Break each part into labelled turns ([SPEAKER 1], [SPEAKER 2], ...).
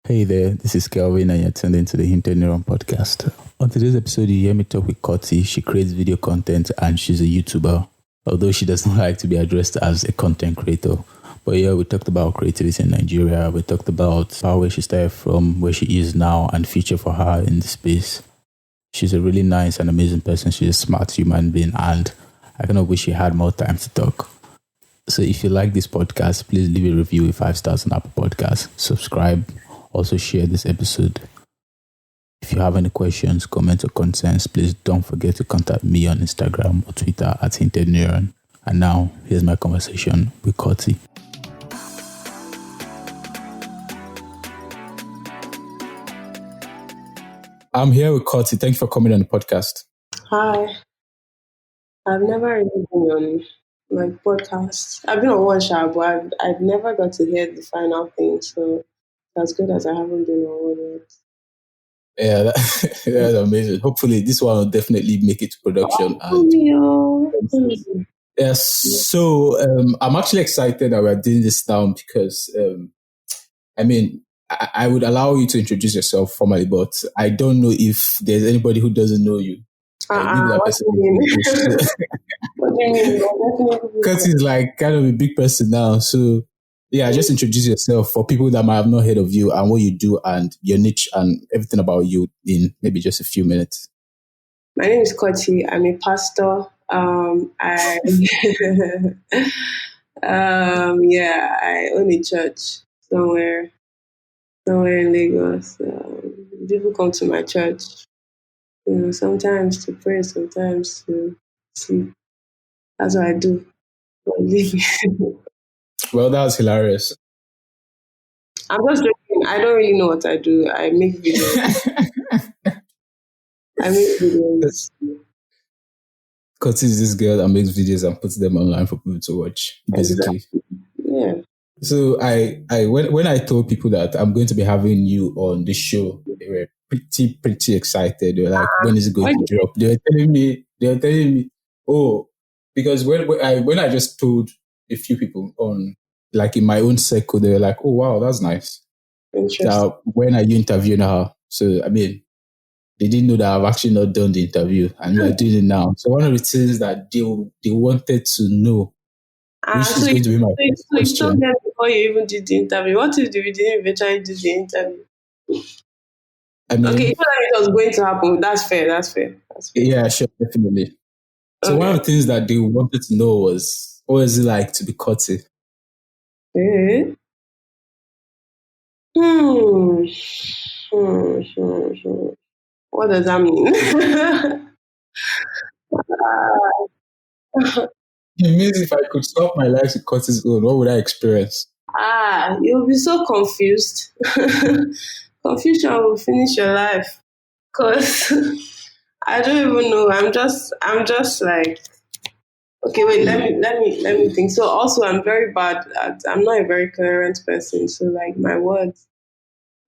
[SPEAKER 1] Hey there, this is Kelvin and you're tuned into the Hinted Neuron podcast. On today's episode, you hear me talk with Korty. She creates video content and she's a YouTuber, although she doesn't like to be addressed as a content creator. But yeah, we talked about creativity in Nigeria. We talked about where she started from, where she is now, and future for her in the space. She's a really nice and amazing person. She's a smart human being, and I kind of wish she had more time to talk. So if you like this podcast, please leave a review with 5 stars on Apple Podcasts. Subscribe. Also share this episode. If you have any questions, comments, or concerns, please don't forget to contact me on Instagram or Twitter at Hinted Neuron. And now, here's my conversation with Korty. I'm here with Korty. Thank you for coming on the podcast.
[SPEAKER 2] Hi. I've never really been on my podcast. I've been on one show, but I've never got to hear the final thing. So as good as I haven't been on one yet.
[SPEAKER 1] Yeah, that's amazing. Hopefully, this one will definitely make it to production. Yes, so I'm actually excited that we're doing this now because, I would allow you to introduce yourself formally, but I don't know if there's anybody who doesn't know you.
[SPEAKER 2] What do you mean? What do you mean?
[SPEAKER 1] Because he's like kind of a big person now. So, yeah, just introduce yourself for people that might have not heard of you and what you do and your niche and everything about you in maybe just a few minutes.
[SPEAKER 2] My name is Korty. I'm a pastor. I own a church somewhere in Lagos. People come to my church, sometimes to pray, sometimes to sleep. That's what I do.
[SPEAKER 1] Well, that's hilarious.
[SPEAKER 2] I'm just joking. I don't really know what I do. I make videos.
[SPEAKER 1] Korty is this girl that makes videos and puts them online for people to watch, basically.
[SPEAKER 2] Exactly. Yeah.
[SPEAKER 1] So when I told people that I'm going to be having you on the show, they were pretty excited. They were like, when is it going to drop? They were telling me, oh, because when I just told a few people on, like in my own circle, they were like, oh wow, that's nice.
[SPEAKER 2] Interesting.
[SPEAKER 1] So when are you interviewing her? So they didn't know that I've actually not done the interview and we're doing it now. So one of the things that they wanted to know, which is going to be my first question.
[SPEAKER 2] You told them before you even did the interview. What if we didn't eventually do the interview? Okay, you thought it was going to happen. That's fair.
[SPEAKER 1] Yeah, sure, definitely. So one of the things that they wanted to know was, what is it like to be Korty?
[SPEAKER 2] What does that mean?
[SPEAKER 1] It means if I could stop my life with Korty's own, what would I experience?
[SPEAKER 2] You'll be so confused. Confusion will finish your life. Cause I don't even know. I'm just like, okay, wait. Let me think. So also, I'm very bad at. I'm not a very coherent person. So like my words,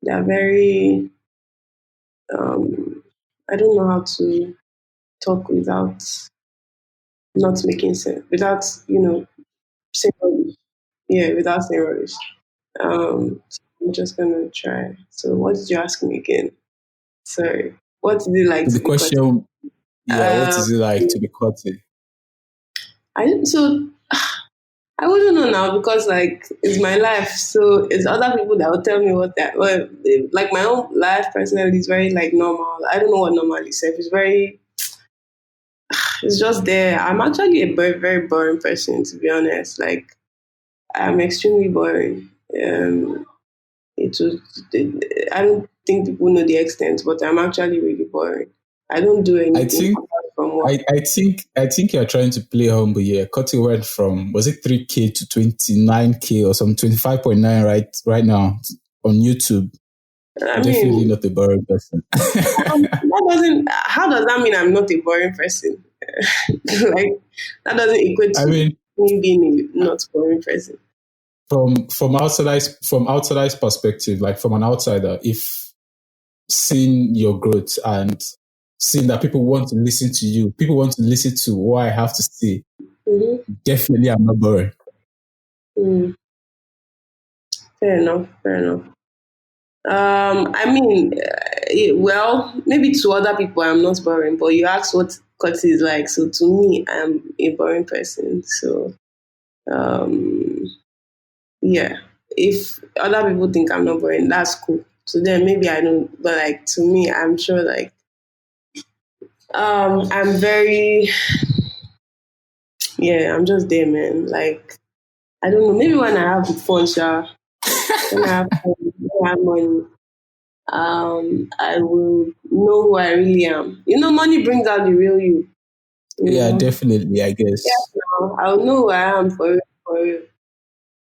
[SPEAKER 2] they're very. I don't know how to talk without not making sense. Without saying rubbish. Yeah, without saying rubbish. So I'm just gonna try. So what did you ask me again? Sorry. What did it like?
[SPEAKER 1] The question. What is it like to be Korty?
[SPEAKER 2] I wouldn't know now because like it's my life, so it's other people that will tell me like my own life personally is very like normal. I don't know what normal is. It's just there. I'm actually a very, very boring person, to be honest. Like I'm extremely boring. I don't think people know the extent, but I'm actually really boring. I don't do anything.
[SPEAKER 1] I think you're trying to play humble here. Korty went from, was it 3K to 29K or some 25.9 right now on YouTube. Definitely not a boring person.
[SPEAKER 2] How does that mean I'm not a boring person? Like that doesn't equate to me being a not boring person.
[SPEAKER 1] From outsider's perspective, like from an outsider, if seeing your growth and seeing that people want to listen to you, people want to listen to what I have to say, definitely I'm not boring.
[SPEAKER 2] Mm. Fair enough. Fair enough. I mean, well, maybe to other people I'm not boring, but you asked what Korty is like. So to me, I'm a boring person. So um, yeah, if other people think I'm not boring, that's cool. To them, maybe I don't, but like to me, I'm sure like I'm very yeah, I'm just there, man. Like I don't know, maybe when I have fun, sure, when I have fun, when I have money. I will know who I really am. You know, money brings out the real you. You
[SPEAKER 1] Yeah,
[SPEAKER 2] know,
[SPEAKER 1] definitely, I
[SPEAKER 2] yes,
[SPEAKER 1] guess.
[SPEAKER 2] now I'll know who I am for real, for real.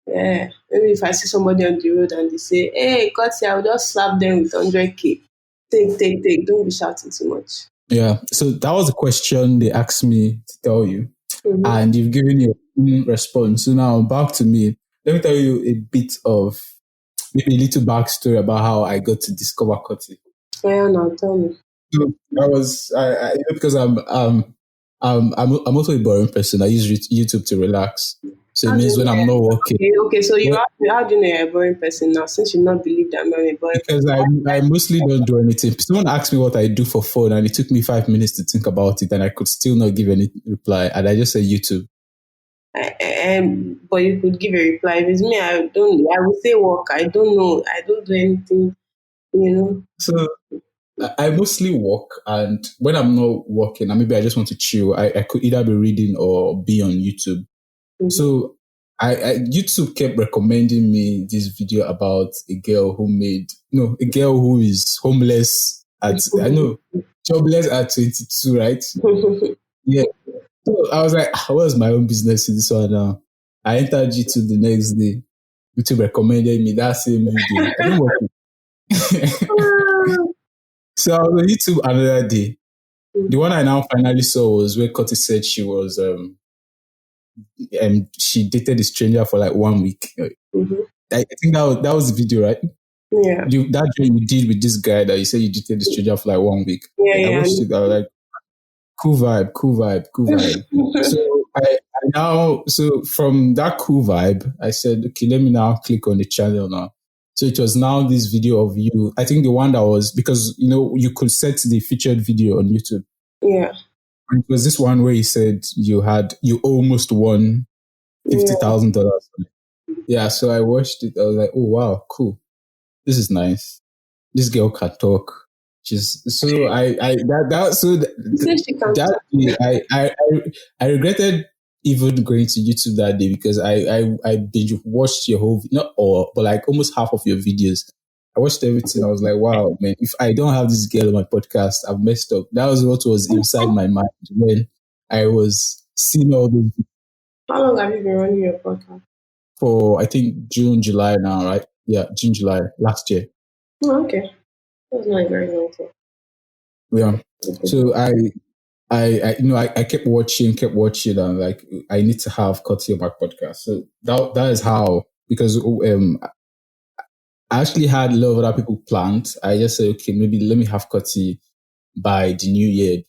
[SPEAKER 2] Yeah, maybe if I see somebody on the road and they say, "Hey, Kotsi," I'll just slap them with 100K. Take, take, take. Don't be shouting too much.
[SPEAKER 1] Yeah. So that was a question they asked me to tell you,
[SPEAKER 2] Mm-hmm.
[SPEAKER 1] and you've given your own response. So now back to me. Let me tell you a bit of maybe a little backstory about how I got to discover Kotti.
[SPEAKER 2] Yeah, now tell me.
[SPEAKER 1] So because I'm also a boring person. I use YouTube to relax. So it
[SPEAKER 2] How do
[SPEAKER 1] means
[SPEAKER 2] you
[SPEAKER 1] when I'm not working,
[SPEAKER 2] okay, so you ask me, how do you know you're a boring person now? Since you not believe that I'm a boring
[SPEAKER 1] because I mostly don't do anything. Someone asked me what I do for fun, and it took me 5 minutes to think about it, and I could still not give any reply. And I just said YouTube.
[SPEAKER 2] but you could give a reply. If it's me, I don't. I will say work. I don't know. I don't do anything. You know.
[SPEAKER 1] So I mostly work, and when I'm not working, and maybe I just want to chill, I could either be reading or be on YouTube.
[SPEAKER 2] Mm-hmm.
[SPEAKER 1] So YouTube kept recommending me this video about a girl who made no a girl who is homeless at I know jobless at 22, right? Yeah. So I was like, what's my own business in this one now? I entered YouTube the next day. YouTube recommended me that same video. I didn't watch it. So I was on YouTube another day. The one I now finally saw was where Cotty said she was she dated a stranger for like 1 week.
[SPEAKER 2] Mm-hmm.
[SPEAKER 1] I think that was the video, right?
[SPEAKER 2] Yeah.
[SPEAKER 1] That joint you did with this guy that you said you dated the stranger for like 1 week.
[SPEAKER 2] Yeah.
[SPEAKER 1] I
[SPEAKER 2] Yeah.
[SPEAKER 1] watched it. I was like, cool vibe, cool vibe, cool vibe. So I now so from that cool vibe, I said, okay, let me now click on the channel now. So it was now this video of you. I think the one that was because you could set the featured video on YouTube.
[SPEAKER 2] Yeah.
[SPEAKER 1] And it was this one where you said you almost won fifty
[SPEAKER 2] Yeah.
[SPEAKER 1] thousand dollars. Yeah, so I watched it. I was like, oh wow, cool. This is nice. This girl can talk. She's so I that so
[SPEAKER 2] You say she can
[SPEAKER 1] that
[SPEAKER 2] talk.
[SPEAKER 1] day, I regretted even going to YouTube that day because I binge watched your whole not all but like almost half of your videos. I watched everything. I was like, wow, man, if I don't have this girl on my podcast, I've messed up. That was what was inside my mind when I was seeing all this
[SPEAKER 2] How long have you been running your podcast?
[SPEAKER 1] for I think June, July now, right? Yeah, June, July last year.
[SPEAKER 2] Oh, okay. That's not a very long time.
[SPEAKER 1] Yeah. So I kept watching, and like I need to have Cutty on my podcast. So that is how because I actually had a lot of other people planned. I just said, okay, maybe let me have Cutty by the new year.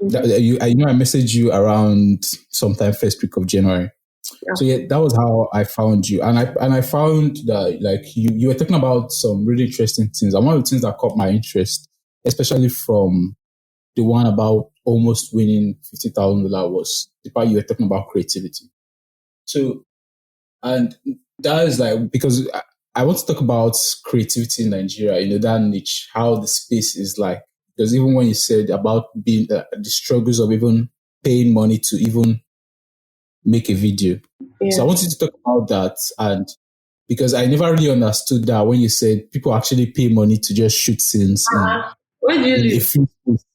[SPEAKER 1] I messaged you around sometime first week of January.
[SPEAKER 2] Yeah.
[SPEAKER 1] So yeah, that was how I found you, and I found that like you were talking about some really interesting things, and one of the things that caught my interest, especially from the one about almost winning $50,000 was the part you were talking about creativity. So, and that is like, because I want to talk about creativity in Nigeria, that niche, how the space is like. Because even when you said about being the struggles of even paying money to even make a video. So I
[SPEAKER 2] Yeah.
[SPEAKER 1] want you to talk about that. And because I never really understood that when you said people actually pay money to just shoot scenes
[SPEAKER 2] Where do you
[SPEAKER 1] in a
[SPEAKER 2] live?
[SPEAKER 1] free space.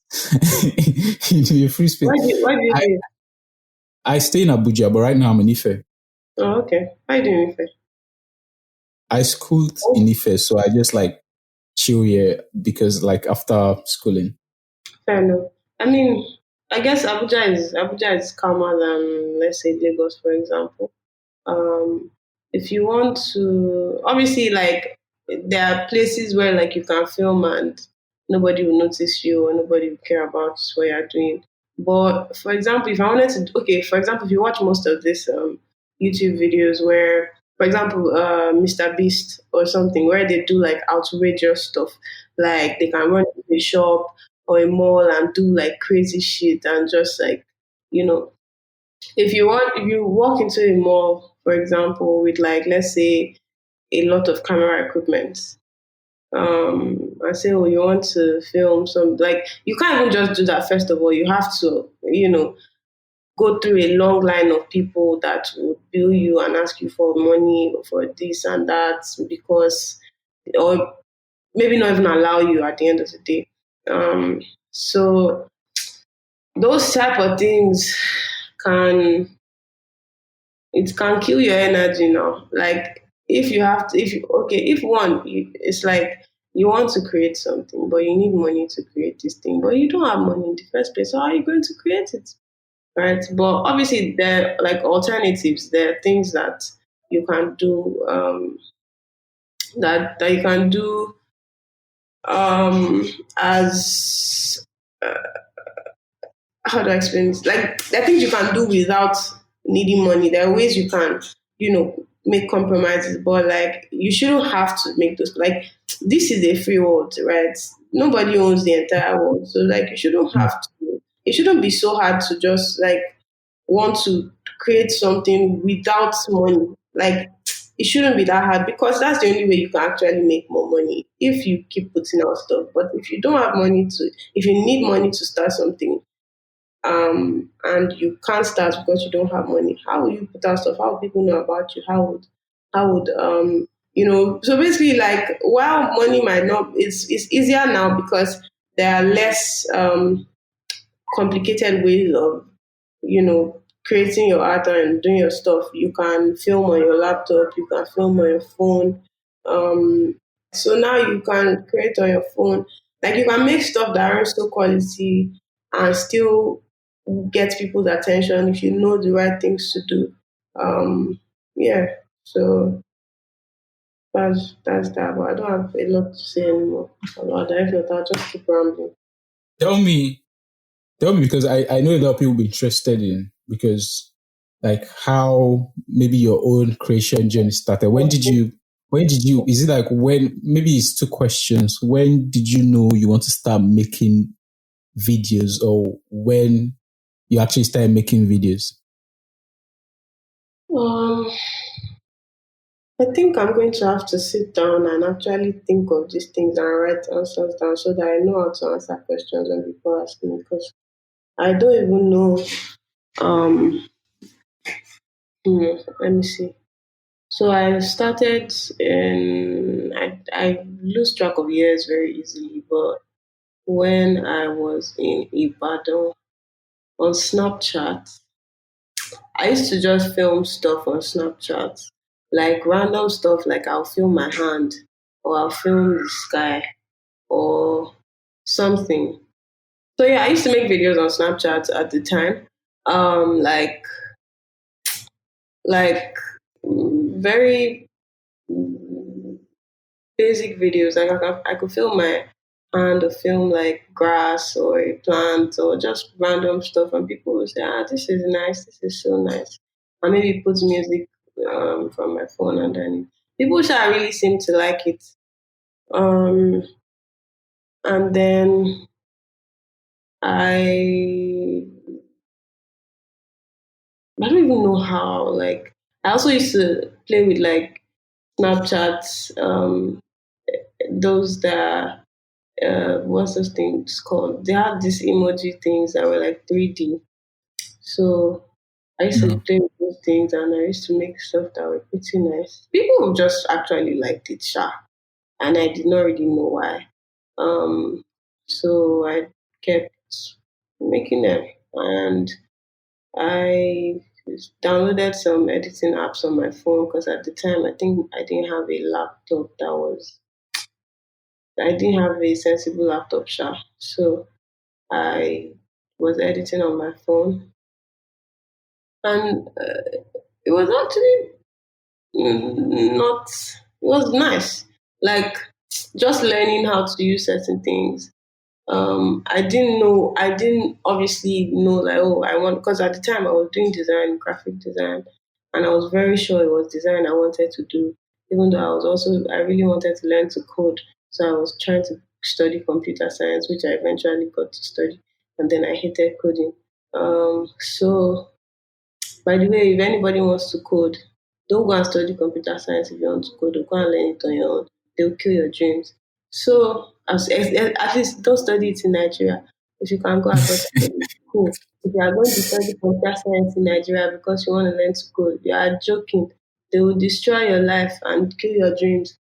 [SPEAKER 1] In a free space.
[SPEAKER 2] Where do you
[SPEAKER 1] I,
[SPEAKER 2] live?
[SPEAKER 1] I stay in Abuja, but right now I'm in Ife.
[SPEAKER 2] Oh, okay. Why do you live?
[SPEAKER 1] I schooled in Ife, so I just like chill here because like after schooling.
[SPEAKER 2] Fair enough. I mean, I guess Abuja is calmer than let's say Lagos, for example. If you want to, obviously, like there are places where like you can film and nobody will notice you or nobody will care about what you're doing. But for example, if I wanted to, okay, for example, if you watch most of this YouTube videos where, for example, Mr. Beast or something, where they do like outrageous stuff, like they can run into a shop or a mall and do like crazy shit and just like, you know, if you walk into a mall, for example, with like, let's say, a lot of camera equipment, I say, oh, you want to film some, like, you can't even just do that. First of all, you have to, go through a long line of people that would bill you and ask you for money for this and that because, or maybe not even allow you at the end of the day. So those type of things can it can kill your energy now. Like if you have to, if you okay, if one, it's like you want to create something, but you need money to create this thing, but you don't have money in the first place. So how are you going to create it, right? But obviously, there are like alternatives. There are things that you can do, that you can do as how do I explain this? Like there are things you can do without needing money. There are ways you can, make compromises, but like you shouldn't have to make those. Like this is a free world, right? Nobody owns the entire world, so like you shouldn't have to. It shouldn't be so hard to just like want to create something without money. Like it shouldn't be that hard because that's the only way you can actually make more money if you keep putting out stuff. But if you don't have money to, if you need money to start something, and you can't start because you don't have money. How will you put out stuff? How will people know about you? How would so basically like while money might not it's easier now because there are less complicated ways of, creating your art and doing your stuff. You can film on your laptop, you can film on your phone. So now you can create on your phone. Like you can make stuff that aren't so quality and still get people's attention if you know the right things to do. Yeah. So that's that. But I don't have a lot to say anymore about that. If not, I'll just keep rambling.
[SPEAKER 1] Tell me, tell me, because I know a lot of people will be interested in, because like how maybe your own creation journey started. When did you, is it like when, maybe it's two questions. When did you know you want to start making videos, or when you actually started making videos?
[SPEAKER 2] Um, I think I'm going to have to sit down and actually think of these things and write answers down so that I know how to answer questions when people ask me because I don't even know. Um, Let me see. So I started in, I lose track of years very easily, but when I was in Ibadan on Snapchat, I used to just film stuff on Snapchat, like random stuff, like I'll film my hand or I'll film the sky or something. So yeah, I used to make videos on Snapchat at the time. Like very basic videos. Like I could film my hand or film like grass or a plant or just random stuff, and people would say, "Ah, this is nice. This is so nice." And maybe put music from my phone, and then people shall really seem to like it. Um, and then I I don't even know how. Like I also used to play with like Snapchat, those that what's those things called? They have these emoji things that were like 3D. So I used to
[SPEAKER 1] No.
[SPEAKER 2] play with those things and I used to make stuff that were pretty nice. People just actually liked it, sha. And I did not really know why. Um, so I kept making them and I downloaded some editing apps on my phone because at the time I think I didn't have a laptop that was I didn't have a sensible laptop sha. So I was editing on my phone and it was actually not it was nice. Like just learning how to use certain things. I didn't obviously know like, oh, I want, because at the time I was doing design, graphic design, and I was very sure it was design I wanted to do, even though I really wanted to learn to code. So I was trying to study computer science, which I eventually got to study, and then I hated coding. So by the way, if anybody wants to code, don't go and study computer science if you want to code. Go and learn it on your own. They'll kill your dreams. So at least don't study it in Nigeria. If you can go abroad to study, cool. If you are going to study computer science in Nigeria because you want to learn to code, you are joking. They will destroy your life and kill your dreams.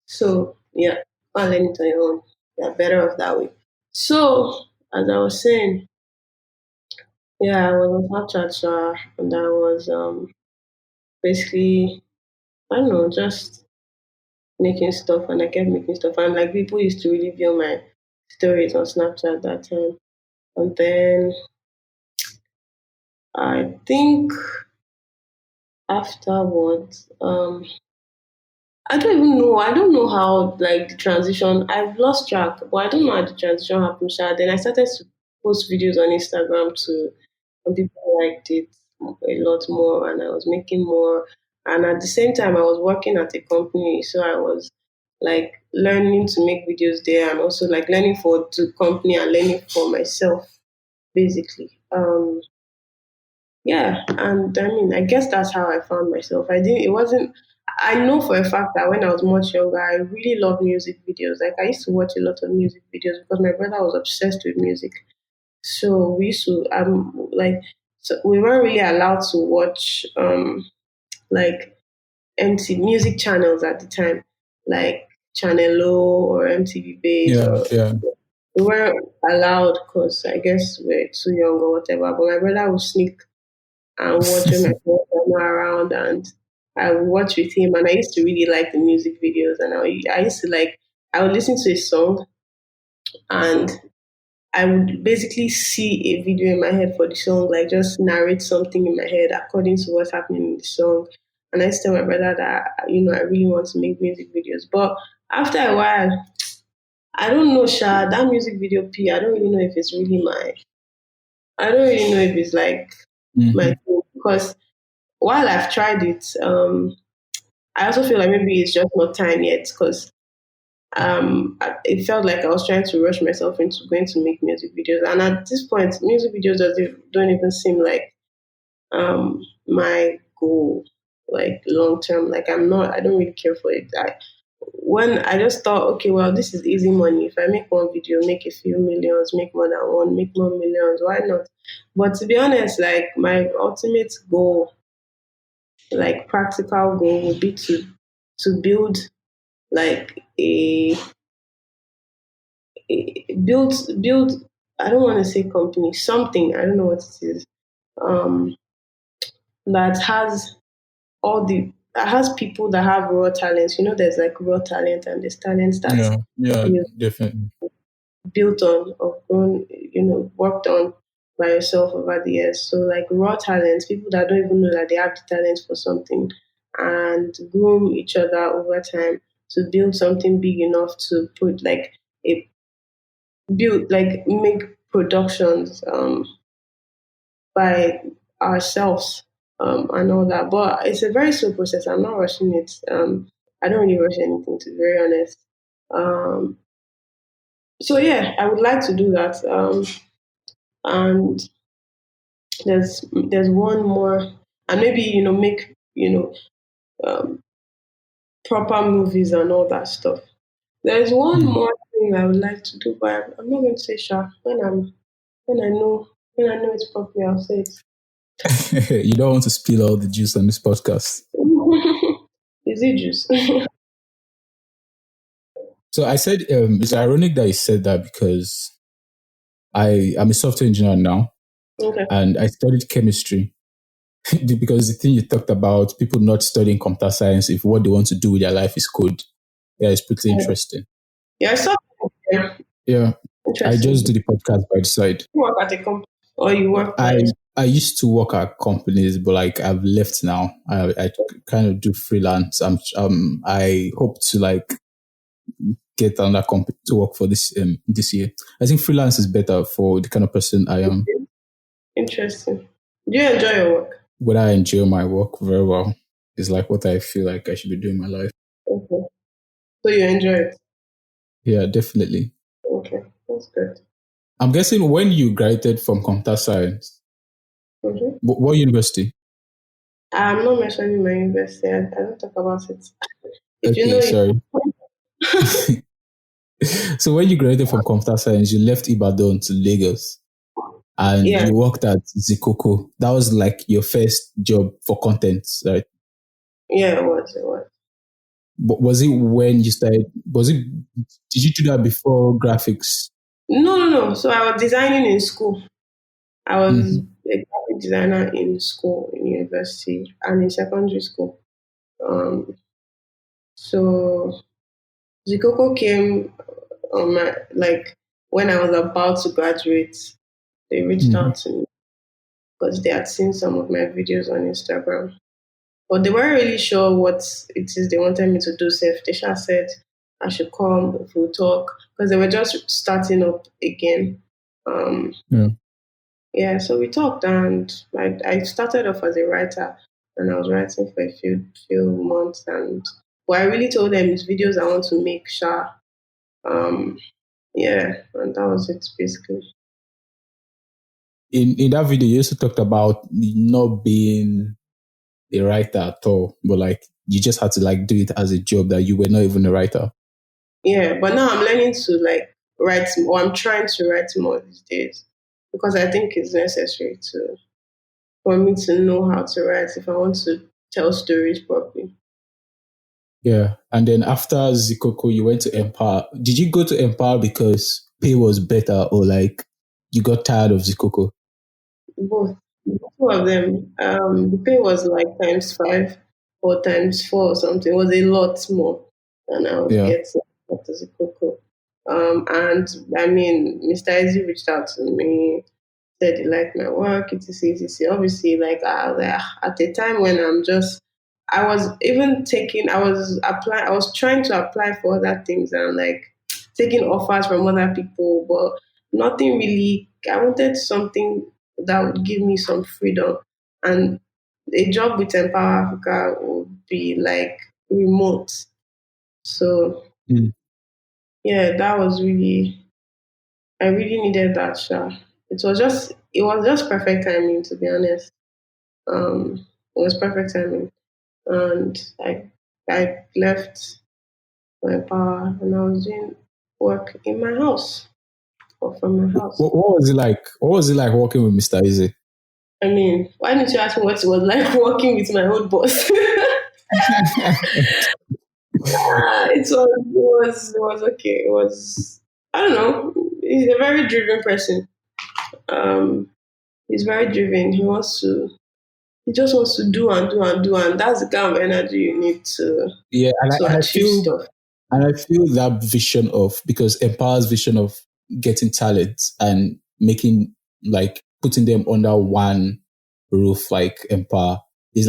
[SPEAKER 2] So yeah, go and learn it on your own. You are better off that way. So as I was saying, yeah, I was on Snapchat, and I was basically, I don't know, just making stuff, and I kept making stuff. And like people used to really view my stories on Snapchat that time. And then I think afterwards, I don't even know. I don't know how like the transition. I've lost track, but I don't know how the transition happened. Then I started to post videos on Instagram too, and people liked it a lot more, and I was making more. And at the same time, I was working at a company, so I was like learning to make videos there, and also like learning for the company and learning for myself, basically. Yeah, and I mean, I guess that's how I found myself. I didn't. It wasn't. I know for a fact that when I was much younger, I really loved music videos. Like I used to watch a lot of music videos because my brother was obsessed with music. So we used to like, so we weren't really allowed to watch like MTV music channels at the time, like Channel O or MTV Base,
[SPEAKER 1] Yeah,
[SPEAKER 2] or
[SPEAKER 1] yeah.
[SPEAKER 2] we weren't allowed because I guess we're too young or whatever. But my brother would sneak and watch when my friends were not around, and I would watch with him. And I used to really like the music videos, and I used to like, I would listen to a song, and I would basically see a video in my head for the song, like just narrate something in my head according to what's happening in the song. And I used to tell my brother that, I really want to make music videos. But after a while, I don't know, Sha, that music video I don't really know if it's really I don't really know if it's like my
[SPEAKER 1] Hmm.
[SPEAKER 2] thing. Because while I've tried it, I also feel like maybe it's just not time yet, because it felt like I was trying to rush myself into going to make music videos. And at this point, music videos don't even seem like my goal, like long term. Like I don't really care for it. When I just thought, okay, well, this is easy money. If I make one video, make a few millions, make more than one, make more millions, why not? But to be honest, like my ultimate goal, like practical goal, would be to build like build, I don't want to say company, something, I don't know what it is, um that has all the that has people that have raw talents. There's like raw talent, and there's talents that
[SPEAKER 1] Yeah, yeah,
[SPEAKER 2] you
[SPEAKER 1] definitely.
[SPEAKER 2] built on or grown, worked on by yourself over the years. So like raw talents, people that don't even know that they have the talent for something, and groom each other over time to build something big enough to put like a build, like make productions by ourselves, and all that. But it's a very slow process. I'm not rushing it. I don't really rush anything, to be very honest. Um, so yeah, I would like to do that. And there's one more, and maybe make um, proper movies and all that stuff. There's one
[SPEAKER 1] Hmm.
[SPEAKER 2] more thing I would like to do, but I'm not going to say sure. When I know when I know it's properly, I'll say it.
[SPEAKER 1] You don't want to spill all the juice on this podcast.
[SPEAKER 2] Is it juice?
[SPEAKER 1] So I said, it's ironic that you said that because I am a software engineer now,
[SPEAKER 2] Okay.
[SPEAKER 1] and I studied chemistry. Because the thing you talked about, people not studying computer science, if what they want to do with their life is code, yeah, it's pretty interesting.
[SPEAKER 2] Yeah, I saw. Yeah,
[SPEAKER 1] Yeah, I just
[SPEAKER 2] interesting.
[SPEAKER 1] do the podcast by the side.
[SPEAKER 2] You work at a company, or you work by
[SPEAKER 1] I
[SPEAKER 2] yourself?
[SPEAKER 1] I used to work at companies, but like I've left now. I kind of do freelance. I hope to like get another company to work for this year. I think freelance is better for the kind of person I am.
[SPEAKER 2] Interesting. Do you enjoy your work?
[SPEAKER 1] But I enjoy my work very well. It's like what I feel like I should be doing in my life.
[SPEAKER 2] Okay. So you enjoy it?
[SPEAKER 1] Yeah, definitely.
[SPEAKER 2] Okay, that's good.
[SPEAKER 1] I'm guessing when you graduated from computer science,
[SPEAKER 2] Mm-hmm.
[SPEAKER 1] what university?
[SPEAKER 2] I'm not mentioning my university. I don't talk about it. If you know,
[SPEAKER 1] Okay, sorry.
[SPEAKER 2] you
[SPEAKER 1] So when you graduated from computer science, you left Ibadan to Lagos and
[SPEAKER 2] yeah,
[SPEAKER 1] you worked at Zikoko. That was like your first job for content, right?
[SPEAKER 2] yeah, it was, it was.
[SPEAKER 1] But was it when you started? Did you do that before graphics?
[SPEAKER 2] No, no, no. So I was designing in school. I was
[SPEAKER 1] Mm-hmm.
[SPEAKER 2] a graphic designer in school, in university, and in secondary school. Um, so Zikoko came on my like when I was about to graduate. They reached
[SPEAKER 1] Mm-hmm.
[SPEAKER 2] out to me because they had seen some of my videos on Instagram. But they weren't really sure what it is they wanted me to do. So they just said I should come, if we'll talk, because they were just starting up again. Um,
[SPEAKER 1] Yeah.
[SPEAKER 2] yeah, so we talked, and I started off as a writer, and I was writing for a few months, and but I really told them it's videos I want to make. Sure, um, yeah, and that was it basically.
[SPEAKER 1] In that video, you also talked about not being a writer at all, but like you just had to like do it as a job that you were not even a writer.
[SPEAKER 2] Yeah, but now I'm learning to like write, or I'm trying to write more these days because I think it's necessary to for me to know how to write if I want to tell stories properly.
[SPEAKER 1] Yeah. And then after Zikoko, you went to Empower. Did you go to Empower because pay was better or like you got tired of Zikoko?
[SPEAKER 2] Both, two of them. The pay was like times five or times four or something. It was a lot more than I was
[SPEAKER 1] Yeah.
[SPEAKER 2] getting at the Coco. And I mean, Mr. Izzy reached out to me, said he liked my work, etc. Obviously, like I was like, at a time when I was even taking, I was trying to apply for other things and like taking offers from other people, but nothing really. I wanted something that would give me some freedom, and a job with Empower Africa would be like remote. So
[SPEAKER 1] Mm.
[SPEAKER 2] yeah, that was really I really needed that. It was just perfect timing, to be honest. It was perfect timing, and I left my power, and I was doing work in my house or from my house.
[SPEAKER 1] What was it like? What was it like working with Mr. Easy?
[SPEAKER 2] I mean, why didn't you ask me what it was like working with my old boss? It was okay. It was I don't know. He's a very driven person. Um, he's very driven. He just wants to do and do and do, and that's the kind of energy you need
[SPEAKER 1] Yeah,
[SPEAKER 2] to
[SPEAKER 1] and I
[SPEAKER 2] achieve
[SPEAKER 1] feel
[SPEAKER 2] stuff.
[SPEAKER 1] that vision of because Empower's vision of getting talent and making like putting them under one roof like Empower is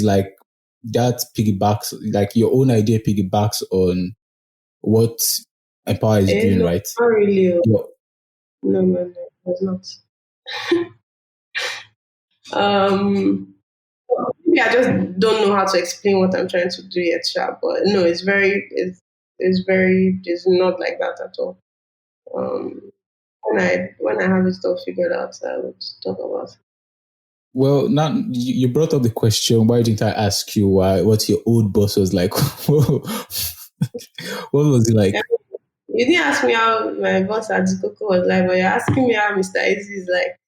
[SPEAKER 1] like that piggybacks like your own idea piggybacks on what Empower is doing,
[SPEAKER 2] No,
[SPEAKER 1] right?
[SPEAKER 2] not really.
[SPEAKER 1] Your,
[SPEAKER 2] No, no, no, it was not. Maybe I just don't know how to explain what I'm trying to do yet, but no, it's not like that at all. Um, when I have it all figured out, I would talk about it.
[SPEAKER 1] well, now you brought up the question. Why didn't I ask you what your old boss was like? What was it like?
[SPEAKER 2] Yeah, you didn't ask me how my boss at Coco was like, but you're asking me how Mr. Easy is like.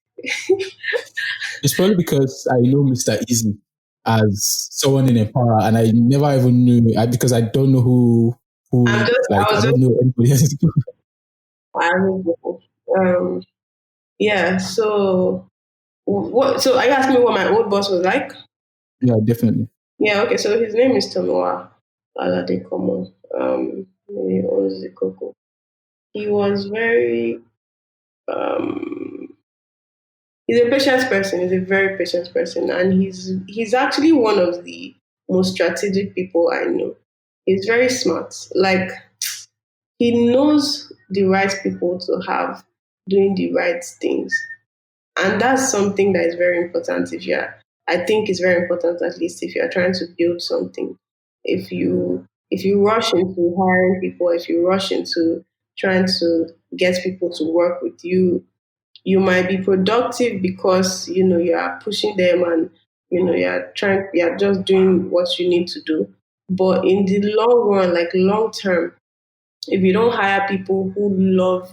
[SPEAKER 1] It's probably because I know Mr. Easy as someone in Empower, and I never even knew because I don't know who
[SPEAKER 2] I
[SPEAKER 1] like I
[SPEAKER 2] was
[SPEAKER 1] don't
[SPEAKER 2] just,
[SPEAKER 1] know anybody else.
[SPEAKER 2] I was, um, yeah. So what? So are you asking me what my old boss was like?
[SPEAKER 1] Yeah, definitely.
[SPEAKER 2] Yeah. Okay. So his name is Tomoa Aladekomo. He owns the Coco. He was very um he's a patient person. He's a very patient person, and he's actually one of the most strategic people I know. He's very smart. Like he knows the right people to have doing the right things. And that's something that is very important if you're, I think it's very important, at least if you're trying to build something. If you rush into hiring people, if you rush into trying to get people to work with you, you might be productive because you are pushing them, and you are just doing what you need to do. But in the long run, like long term, if you don't hire people who love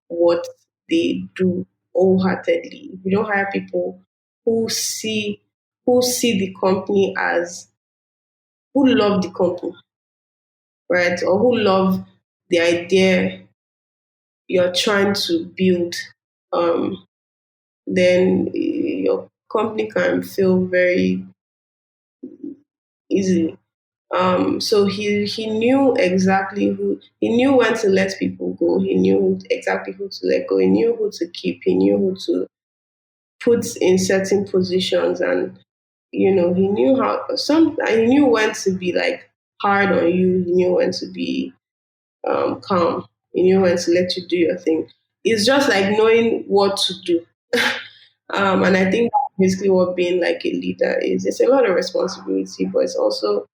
[SPEAKER 2] what they do wholeheartedly, if you don't hire people who see who see the company as, who love the company, right, or who love the idea you're trying to build, um, then your company can fail very easily. So he knew exactly who, he knew when to let people go. He knew exactly who to let go. He knew who to keep. He knew who to put in certain positions, and he knew he knew when to be like hard on you. He knew when to be calm. He knew when to let you do your thing. It's just like knowing what to do. And I think that's basically what being like a leader is. It's a lot of responsibility, but it's also,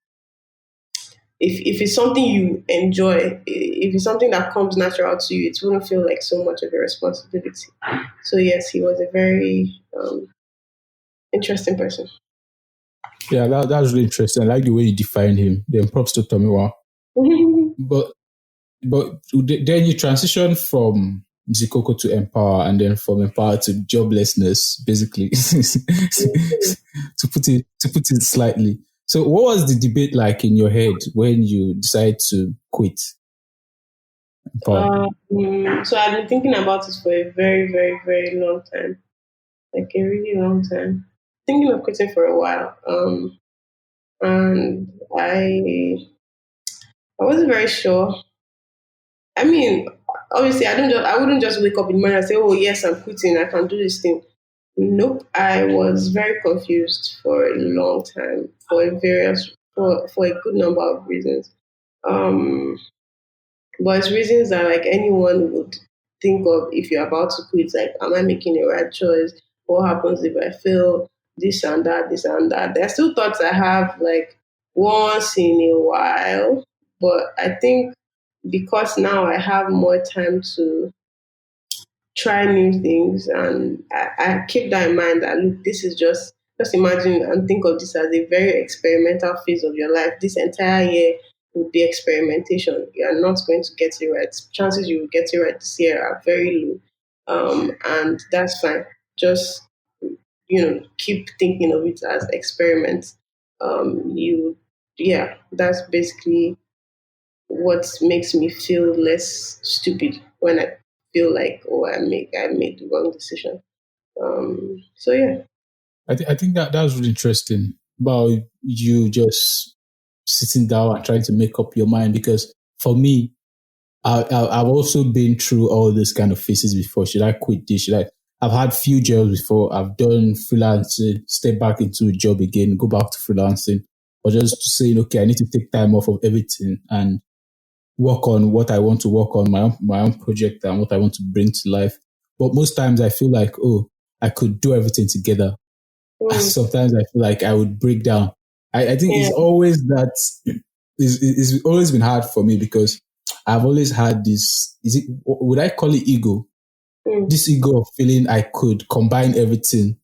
[SPEAKER 2] if it's something you enjoy, if it's something that comes natural to you, it wouldn't feel like so much of a responsibility. So yes, he was a very interesting person.
[SPEAKER 1] Yeah, that's really interesting. I like the way you define him. Then props to Tomiwa. But then you transition from Zikoko to Empower, and then from Empower to joblessness, basically, to put it slightly. So, what was the debate like in your head when you decided to quit Empower?
[SPEAKER 2] So I've been thinking about it for a very, very, very long time, like a really long time. Thinking of quitting for a while, and I wasn't very sure. I mean, obviously, I wouldn't just wake up in the morning and say, "Oh yes, I'm quitting. I can do this thing." Nope. I was very confused for a long time for a good number of reasons. Um, but it's reasons that like anyone would think of if you're about to quit. Like, am I making the right choice? What happens if I fail? This and that, this and that. There are still thoughts I have like once in a while, but I think because now I have more time to try new things, and I keep that in mind that look, this is just imagine and think of this as a very experimental phase of your life. This entire year will be experimentation. You are not going to get it right. Chances you will get it right this year are very low. And that's fine. Just keep thinking of it as experiments. You Yeah, that's basically what makes me feel less stupid when I feel like, oh, I made the wrong decision. So yeah.
[SPEAKER 1] I think that was really interesting about you just sitting down and trying to make up your mind. Because for me, I've also been through all these kind of phases before. Should I quit this? I've had few jobs before. I've done freelancing, step back into a job again, go back to freelancing, or just saying, okay, I need to take time off of everything and work on what I want to work on, my own project and what I want to bring to life. But most times I feel like, oh, I could do everything together.
[SPEAKER 2] Mm,
[SPEAKER 1] Sometimes I feel like I would break down. I think
[SPEAKER 2] yeah.
[SPEAKER 1] it's always that it's always been hard for me because I've always had this, would I call it ego?
[SPEAKER 2] Mm,
[SPEAKER 1] This ego of feeling I could combine everything,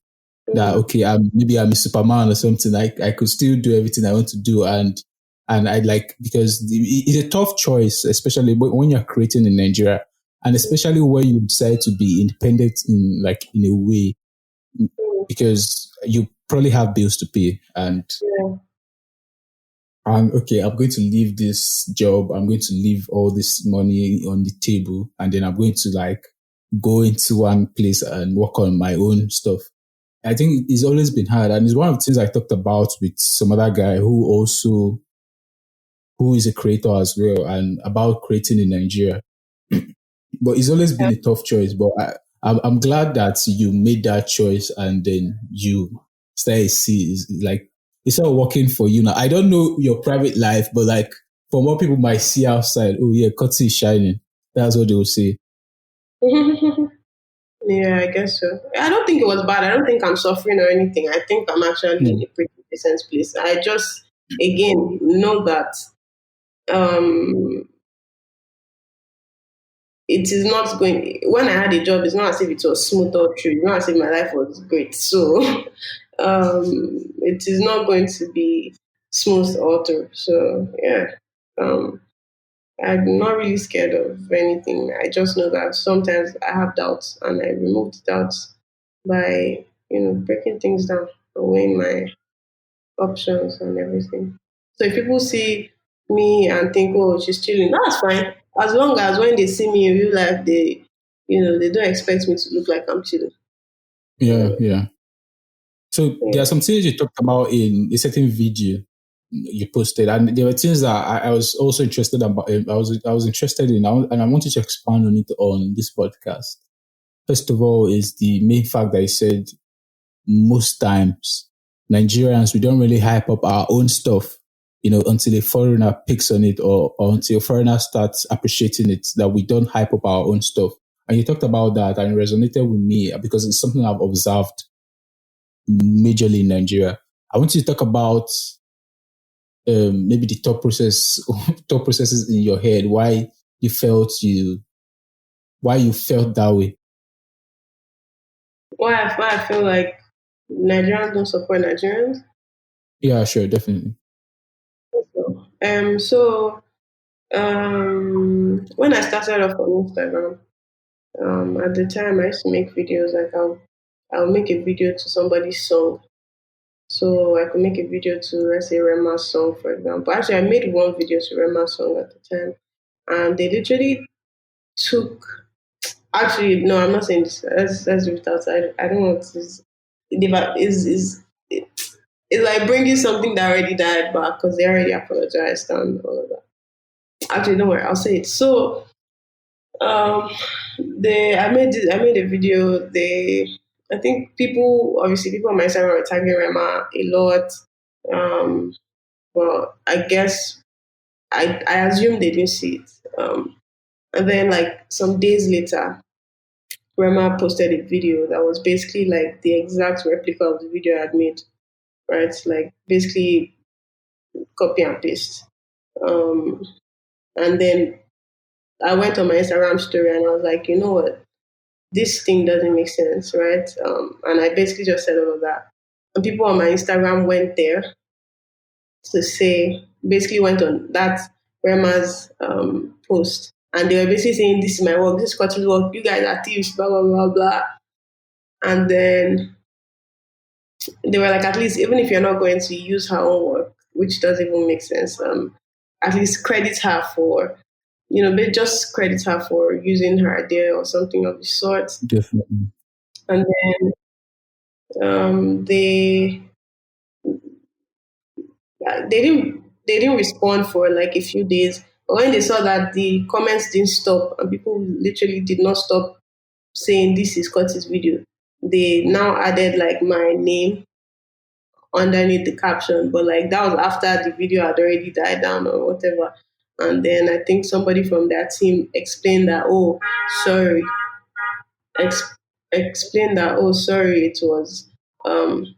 [SPEAKER 1] that
[SPEAKER 2] mm,
[SPEAKER 1] okay, maybe I'm a Superman or something. I could still do everything I want to do, and I like, because it's a tough choice, especially when you're creating in Nigeria, and especially when you decide to be independent in a way,
[SPEAKER 2] mm,
[SPEAKER 1] because you probably have bills to pay,
[SPEAKER 2] yeah.
[SPEAKER 1] and okay, I'm going to leave this job, I'm going to leave all this money on the table, and then I'm going to like go into one place and work on my own stuff. I think it's always been hard, and it's one of the things I talked about with some other guy who is a creator as well, and about creating in Nigeria. But it's always been a tough choice. But I'm glad that you made that choice, and then you started see it's like it's all working for you now. I don't know your private life, but like from what people might see outside, oh yeah, Korty is shining. That's what they will say.
[SPEAKER 2] Yeah, I guess so. I don't think it was bad. I don't think I'm suffering or anything. I think I'm actually in
[SPEAKER 1] Mm.
[SPEAKER 2] a pretty decent place. I just, again, know that um, it is not going. When I had a job, it's not as if it was smooth or true. It's not as if my life was great. So it is not going to be smooth or through. So yeah, um, I'm not really scared of anything. I just know that sometimes I have doubts, and I remove the doubts by breaking things down, weighing my options and everything. So if people see me and think, oh, she's chilling, that's fine. As long as when they see me in real life, they don't expect me to look like I'm chilling.
[SPEAKER 1] Yeah,
[SPEAKER 2] So,
[SPEAKER 1] yeah. So there are
[SPEAKER 2] yeah.
[SPEAKER 1] some things you talked about in a certain video you posted, and there were things that I was also interested about. I was interested in, and I wanted to expand on it on this podcast. First of all, is the main fact that you said most times Nigerians, we don't really hype up our own stuff, until a foreigner picks on it, or until a foreigner starts appreciating it, that we don't hype up our own stuff. And you talked about that, and it resonated with me because it's something I've observed majorly in Nigeria. I want you to talk about maybe the top processes in your head, why you felt that way.
[SPEAKER 2] Why I feel like Nigerians don't support Nigerians.
[SPEAKER 1] Yeah, sure, definitely.
[SPEAKER 2] When I started off on Instagram, at the time I used to make videos like I'll make a video to somebody's song. So I could make a video to, let's say, Rema's song, for example. Actually, I made one video to Rema's song at the time, and they literally took. Actually, no, I'm not saying this. Let's leave it outside. I don't want to. It's like bringing something that already died back because they already apologized and all of that. Actually, don't worry, I'll say it. So, um, I made a video. I think people on my Instagram were tagging Rema a lot. Um, Well, I guess I assume they didn't see it. And then like some days later, Rema posted a video that was basically like the exact replica of the video I had made, right? Like basically copy and paste. Um, and then I went on my Instagram story and I was like, you know what? This thing doesn't make sense, right? And I basically just said all of that. And people on my Instagram went there to say, basically went on that Rema's post. And they were basically saying, this is my work, this is Korty's work, you guys are thieves, blah, blah, blah, blah. And then they were like, at least, even if you're not going to use her own work, which doesn't even make sense, at least credit her for, they just credit her for using her idea or something of the sort.
[SPEAKER 1] Definitely.
[SPEAKER 2] And then they didn't respond for like a few days. But when they saw that the comments didn't stop and people literally did not stop saying this is Korty's video, they now added like my name underneath the caption. But like that was after the video had already died down or whatever. And then I think somebody from their team explained that, oh, sorry, ex- explained that, oh, sorry, it was,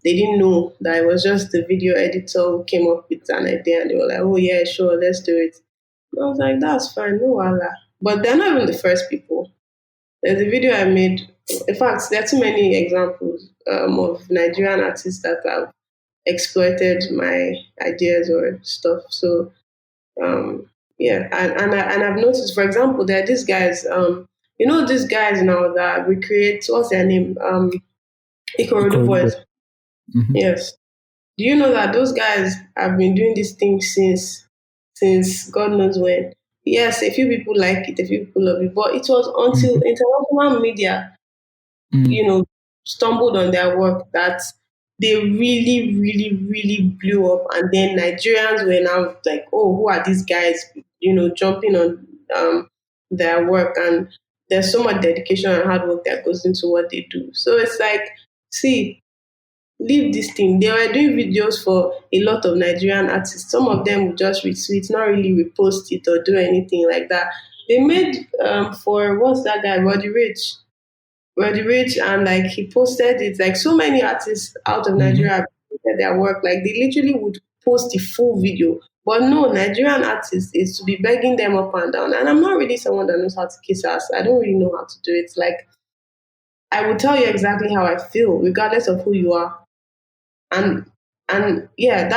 [SPEAKER 2] they didn't know that it was just the video editor who came up with an idea and they were like, oh, yeah, sure, let's do it. And I was like, that's fine, no wala. But they're not even the first people. There's a video I made. In fact, there are too many examples of Nigerian artists that have exploited my ideas or stuff. So, yeah, and I've noticed, for example, there are these guys, these guys now that recreate, what's their name? Ikorodu Boys.
[SPEAKER 1] Mm-hmm.
[SPEAKER 2] Yes. Do you know that those guys have been doing this thing since God knows when? Yes, a few people like it, a few people love it, but it was until
[SPEAKER 1] Mm-hmm.
[SPEAKER 2] international media,
[SPEAKER 1] Mm.
[SPEAKER 2] you know, stumbled on their work that they really, really, really blew up. And then Nigerians were now like, oh, who are these guys, jumping on their work. And there's so much dedication and hard work that goes into what they do. So it's like, see, leave this thing. They were doing videos for a lot of Nigerian artists. Some of them would just retweet, not really repost it or do anything like that. They made for what's that guy, Roddy Rich, and like he posted it. Like so many artists out of
[SPEAKER 1] Mm-hmm.
[SPEAKER 2] Nigeria have posted their work. Like they literally would post the full video. But no, Nigerian artists is to be begging them up and down. And I'm not really someone that knows how to kiss ass. I don't really know how to do it. Like I will tell you exactly how I feel, regardless of who you are. And yeah,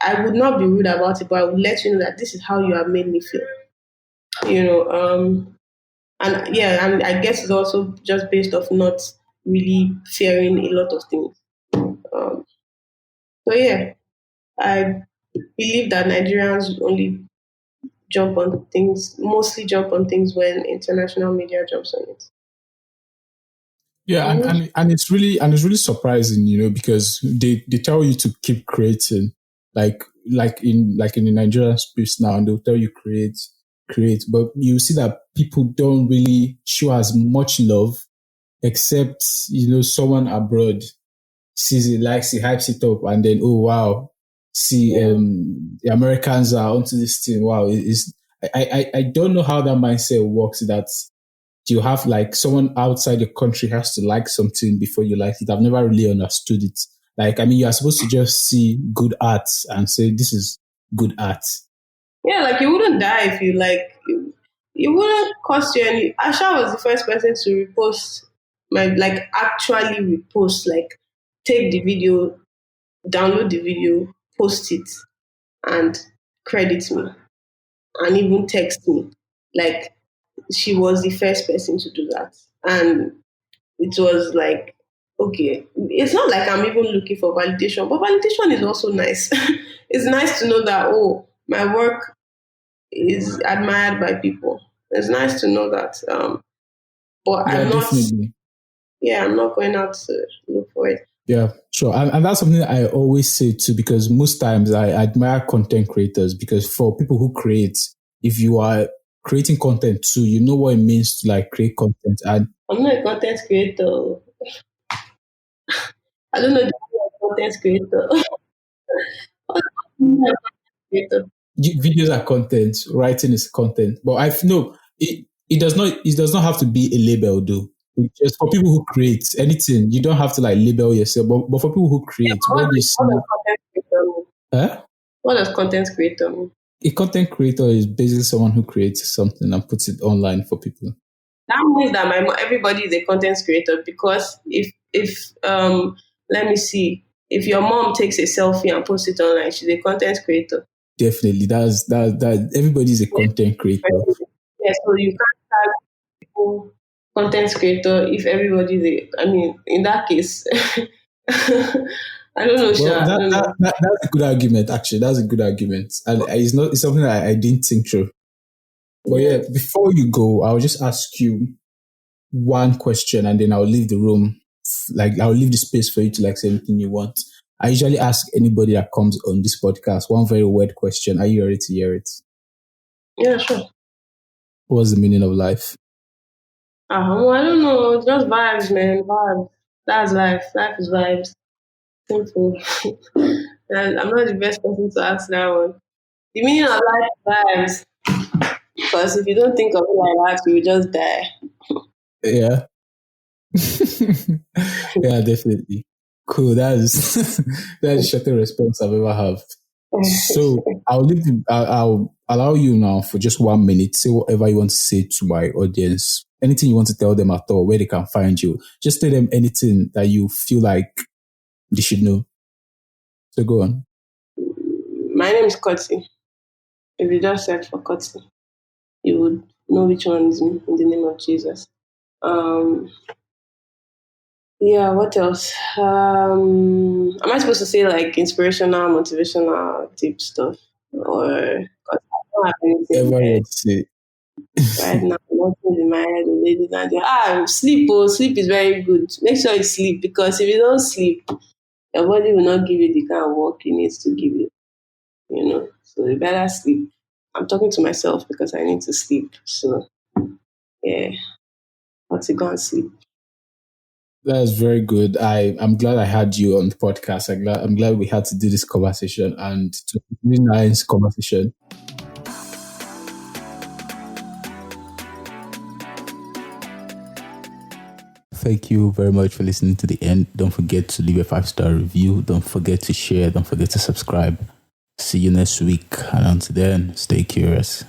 [SPEAKER 2] I would not be rude about it, but I would let you know that this is how you have made me feel. You know, and yeah, and I guess it's also just based off not really fearing a lot of things. Um, so yeah, I believe that Nigerians only mostly jump on things when international media jumps on it.
[SPEAKER 1] Yeah,
[SPEAKER 2] Mhm.
[SPEAKER 1] it's really surprising, because they tell you to keep creating, like in the Nigerian space now, and they'll tell you create, but you see that people don't really show as much love, except someone abroad sees it, likes it, hypes it up, and then oh wow, see
[SPEAKER 2] Yeah.
[SPEAKER 1] the Americans are onto this thing. Wow, I don't know how that mindset works. That you have like someone outside the country has to like something before you like it. I've never really understood it. Like, I mean, you are supposed to just see good art and say this is good art.
[SPEAKER 2] Yeah, like you wouldn't die if you like. It wouldn't cost you any. Asha was the first person to repost my like actually repost like take the video, download the video, post it, and credit me, and even text me. Like she was the first person to do that, and it was like okay. It's not like I'm even looking for validation, but validation is also nice. It's nice to know that oh my work is admired by people. It's nice to know that. But
[SPEAKER 1] Yeah, definitely.
[SPEAKER 2] I'm not going out to look for it.
[SPEAKER 1] Yeah, sure. And that's something that I always say too, because most times I admire content creators, because for people who create, if you are creating content too, you know what it means to like create content. And
[SPEAKER 2] I'm not a content creator. I don't know the meaning of content creator. What's the meaning of content creator?
[SPEAKER 1] videos are content, writing is content. But I know it does not have to be a label though. It's just for people who create anything, you don't have to like label yourself. But for people who
[SPEAKER 2] Yeah,
[SPEAKER 1] create,
[SPEAKER 2] but
[SPEAKER 1] when you
[SPEAKER 2] what does
[SPEAKER 1] see
[SPEAKER 2] content creator mean?
[SPEAKER 1] eh?
[SPEAKER 2] What does content creator mean?
[SPEAKER 1] A content creator is basically someone who creates something and puts it online for people.
[SPEAKER 2] That means that everybody is a content creator because if let me see, if your mom takes a selfie and posts it online, she's a content creator.
[SPEAKER 1] Definitely. That everybody's a content creator.
[SPEAKER 2] Yeah, so you can't tag people content creator if everybody's I mean, in that case, I don't know,
[SPEAKER 1] Well,
[SPEAKER 2] Sha. I don't know.
[SPEAKER 1] that's a good argument. Actually, that's a good argument, and it's something that I didn't think through. But yeah,
[SPEAKER 2] Yeah.
[SPEAKER 1] before you go, I'll just ask you one question, and then I'll leave the room. Like I'll leave the space for you to like say anything you want. I usually ask anybody that comes on this podcast one very weird question. Are you ready to hear it?
[SPEAKER 2] Yeah, sure.
[SPEAKER 1] What's the meaning of life?
[SPEAKER 2] I don't know. Just vibes, man. Vibes. That's life. Life is vibes. Simple. And I'm not the best person to ask that one. The meaning of life is vibes. Because if you don't think of it like that, you will just die.
[SPEAKER 1] Yeah. Yeah, definitely. Cool. That's that's the shortest response I've ever have. So I'll allow you now for just 1 minute. Say whatever you want to say to my audience. Anything you want to tell them at all, where they can find you. Just tell them anything that you feel like they should know. So go on.
[SPEAKER 2] My name is Korty. If you just search for Korty, you would know which one is me in the name of Jesus. Um, yeah, what else? Am I supposed to say like inspirational, motivational type stuff? Or 'cause I don't have anything in
[SPEAKER 1] Ever
[SPEAKER 2] my
[SPEAKER 1] you
[SPEAKER 2] head
[SPEAKER 1] want to say.
[SPEAKER 2] right now. Nothing in my head, the ladies and sleep. Oh, sleep is very good. Make sure you sleep because if you don't sleep, your body will not give you the kind of work it needs to give you. You know, so you better sleep. I'm talking to myself because I need to sleep. So yeah, let's go and sleep.
[SPEAKER 1] That's very good. I'm glad I had you on the podcast. I'm glad we had to do this conversation, and it was a really nice conversation. Thank you very much for listening to the end. Don't forget to leave a 5-star review. Don't forget to share. Don't forget to subscribe. See you next week. And until then, stay curious.